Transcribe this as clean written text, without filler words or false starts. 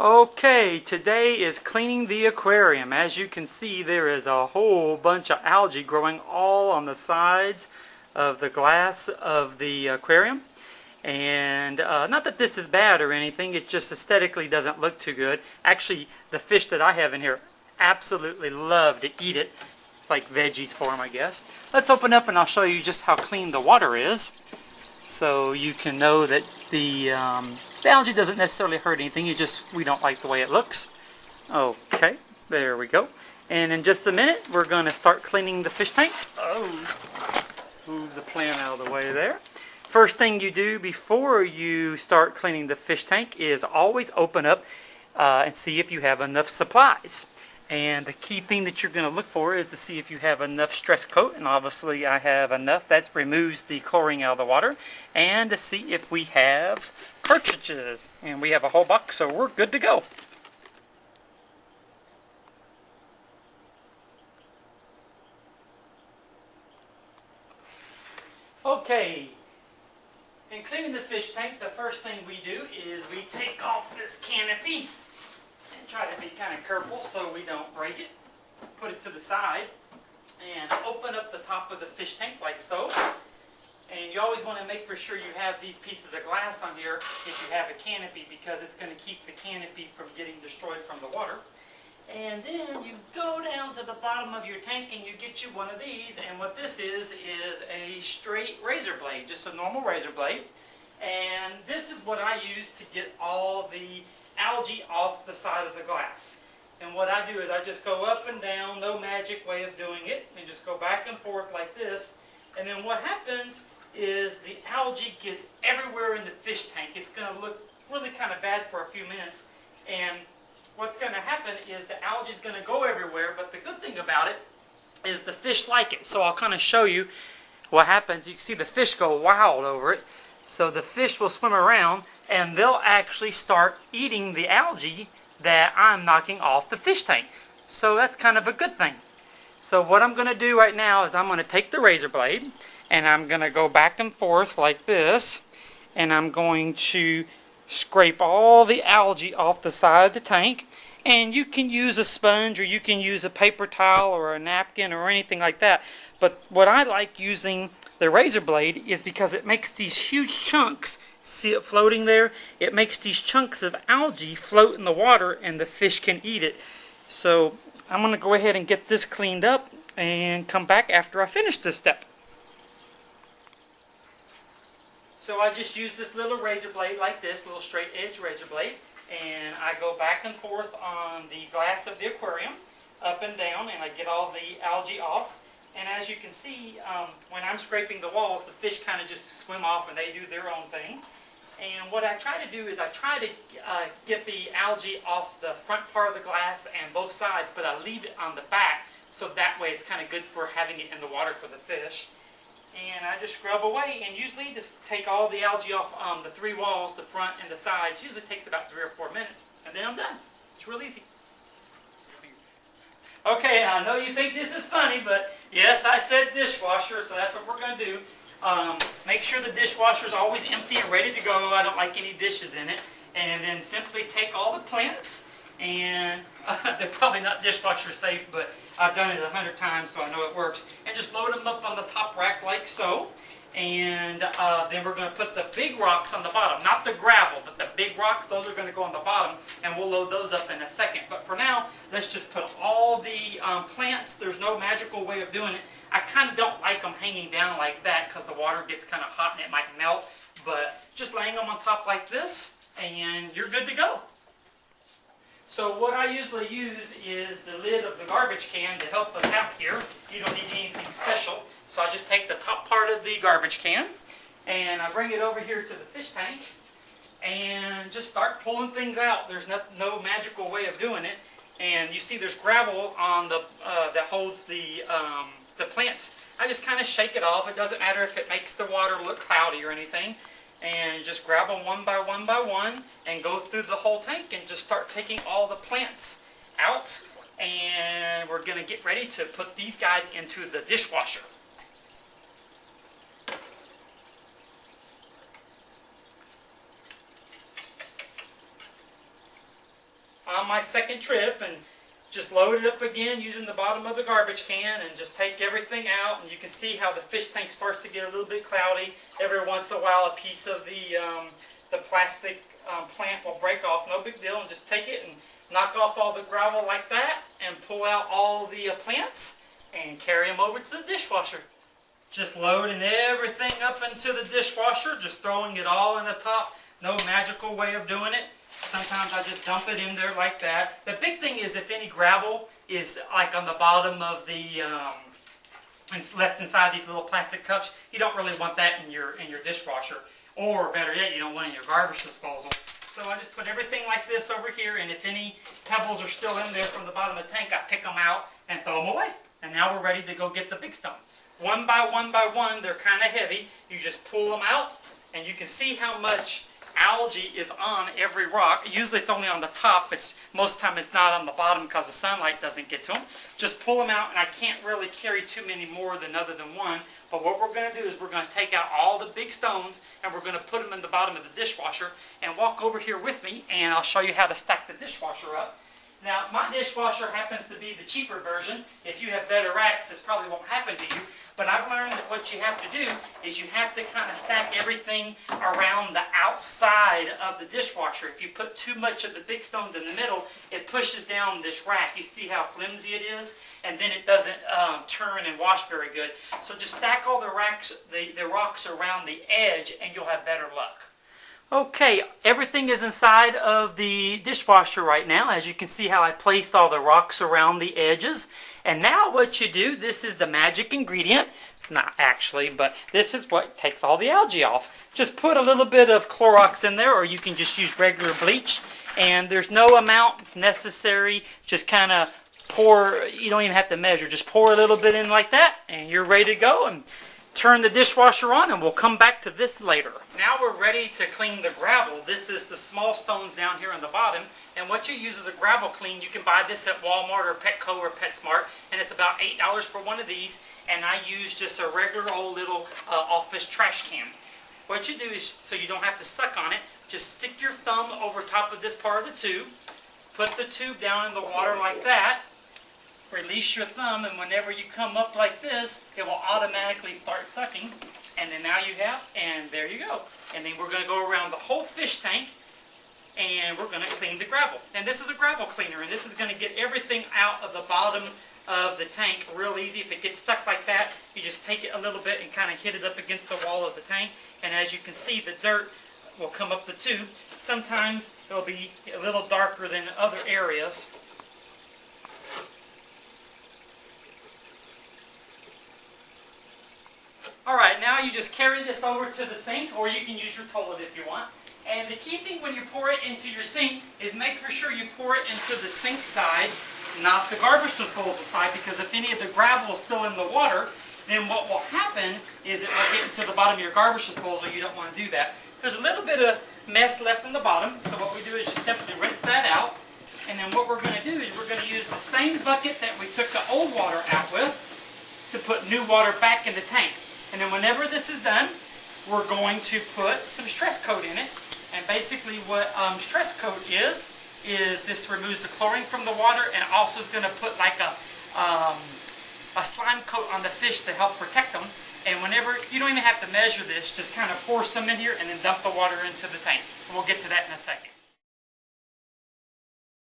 Okay, today is cleaning the aquarium. As you can see, there is a whole bunch of algae growing all on the sides of the glass of the aquarium. And not that this is bad or anything, it just aesthetically doesn't look too good. Actually, the fish that I have in here absolutely love to eat it. It's like veggies for them, I guess. Let's open up and I'll show you just how clean the water is, so you can know that the algae doesn't necessarily hurt anything. We don't like the way it looks. Okay, there we go. And in just a minute, we're going to start cleaning the fish tank. Oh, move the plant out of the way there. First thing you do before you start cleaning the fish tank is always open up and see if you have enough supplies. And the key thing that you're going to look for is to see if you have enough stress coat, and obviously I have enough. That removes the chlorine out of the water. And to see if we have cartridges, and we have a whole box, so we're good to go. Okay, in cleaning the fish tank, the first thing we do is we take off this canopy. Try to be kind of careful so we don't break it. Put it to the side and open up the top of the fish tank like so. And you always want to make for sure you have these pieces of glass on here if you have a canopy, because it's going to keep the canopy from getting destroyed from the water. And then you go down to the bottom of your tank and you get you one of these. And what this is a straight razor blade, just a normal razor blade. And this is what I use to get all the algae off the side of the glass. And what I do is I just go up and down, no magic way of doing it, and just go back and forth like this. And then what happens is the algae gets everywhere in the fish tank. It's going to look really kind of bad for a few minutes. And what's going to happen is the algae is going to go everywhere, but the good thing about it is the fish like it. So I'll kind of show you what happens. You can see the fish go wild over it. So the fish will swim around and they'll actually start eating the algae that I'm knocking off the fish tank. So that's kind of a good thing. So what I'm going to do right now is I'm going to take the razor blade and I'm going to go back and forth like this, and I'm going to scrape all the algae off the side of the tank. And you can use a sponge, or you can use a paper towel or a napkin or anything like that. But what I like using the razor blade is because it makes these huge chunks. See it floating there? It makes these chunks of algae float in the water and the fish can eat it. So I'm going to go ahead and get this cleaned up and come back after I finish this step. So I just use this little razor blade like this, little straight edge razor blade, and I go back and forth on the glass of the aquarium, up and down, and I get all the algae off. And as you can see, when I'm scraping the walls, the fish kind of just swim off and they do their own thing. And what I try to do is I try to get the algae off the front part of the glass and both sides, but I leave it on the back, so that way it's kind of good for having it in the water for the fish. And I just scrub away, and usually just take all the algae off the three walls, the front and the sides. Usually takes about 3 or 4 minutes, and then I'm done. It's real easy. Okay, I know you think this is funny, but yes, I said dishwasher, so that's what we're going to do. Make sure the dishwasher is always empty and ready to go. I don't like any dishes in it. And then simply take all the plants, and they're probably not dishwasher safe, but I've done it 100 times, so I know it works. And just load them up on the top rack like so. And then we're going to put the big rocks on the bottom. Not the gravel, but the big rocks. Those are going to go on the bottom, and we'll load those up in a second. But for now, let's just put all the plants. There's no magical way of doing it. I kind of don't like them hanging down like that because the water gets kind of hot and it might melt. But just laying them on top like this, and you're good to go. So what I usually use is the lid of the garbage can to help us out here. You don't need anything special. So I just take the top part of the garbage can and I bring it over here to the fish tank and just start pulling things out. There's no magical way of doing it. And you see there's gravel on the that holds the plants. I just kind of shake it off. It doesn't matter if it makes the water look cloudy or anything. And just grab them one by one and go through the whole tank and just start taking all the plants out. And we're going to get ready to put these guys into the dishwasher. on my second trip and just load it up again using the bottom of the garbage can and just take everything out. And you can see how the fish tank starts to get a little bit cloudy. Every once in a while a piece of the plastic plant will break off, no big deal. And just take it and knock off all the gravel like that and pull out all the plants and carry them over to the dishwasher. Just loading everything up into the dishwasher, just throwing it all in the top. No magical way of doing it. Sometimes I just dump it in there like that. The big thing is if any gravel is like on the bottom of the, it's left inside these little plastic cups, you don't really want that in your dishwasher. Or better yet, you don't want it in your garbage disposal. So I just put everything like this over here, and if any pebbles are still in there from the bottom of the tank, I pick them out and throw them away. And now we're ready to go get the big stones. One by one, they're kind of heavy. You just pull them out, and you can see how much algae is on every rock. Usually it's only on the top, but most of the time it's not on the bottom because the sunlight doesn't get to them. Just pull them out, and I can't really carry too many more than other than one. But what we're going to do is we're going to take out all the big stones and we're going to put them in the bottom of the dishwasher and walk over here with me, and I'll show you how to stack the dishwasher up. Now, my dishwasher happens to be the cheaper version. If you have better racks, this probably won't happen to you. But I've learned that what you have to do is you have to kind of stack everything around the outside of the dishwasher. If you put too much of the big stones in the middle, it pushes down this rack. You see how flimsy it is? And then it doesn't turn and wash very good. So just stack all the rocks around the edge and you'll have better luck. Okay, everything is inside of the dishwasher right now. As you can see how I placed all the rocks around the edges. And now what you do, this is the magic ingredient. Not actually, but this is what takes all the algae off. Just put a little bit of Clorox in there, or you can just use regular bleach. And there's no amount necessary. Just kind of pour, you don't even have to measure. Just pour a little bit in like that, and you're ready to go. And turn the dishwasher on, and we'll come back to this later. Now we're ready to clean the gravel. This is the small stones down here on the bottom, and what you use is a gravel clean. You can buy this at Walmart or Petco or PetSmart, and it's about $8 for one of these, and I use just a regular old little office trash can. What you do is, so you don't have to suck on it, just stick your thumb over top of this part of the tube, put the tube down in the water like that, release your thumb, and whenever you come up like this, it will automatically start sucking. And then now you have, and there you go. And then we're going to go around the whole fish tank, and we're going to clean the gravel. And this is a gravel cleaner, and this is going to get everything out of the bottom of the tank real easy. If it gets stuck like that, you just take it a little bit and kind of hit it up against the wall of the tank. And as you can see, the dirt will come up the tube. Sometimes it'll be a little darker than other areas. Alright, now you just carry this over to the sink, or you can use your toilet if you want. And the key thing when you pour it into your sink is make for sure you pour it into the sink side, not the garbage disposal side, because if any of the gravel is still in the water, then what will happen is it will get into the bottom of your garbage disposal. You don't want to do that. There's a little bit of mess left on the bottom, so what we do is just simply rinse that out. And then what we're going to do is we're going to use the same bucket that we took the old water out with to put new water back in the tank. And then whenever this is done, we're going to put some stress coat in it. And basically what stress coat is this removes the chlorine from the water, and also is going to put like a slime coat on the fish to help protect them. And whenever, you don't even have to measure this, just kind of pour some in here and then dump the water into the tank. And we'll get to that in a second.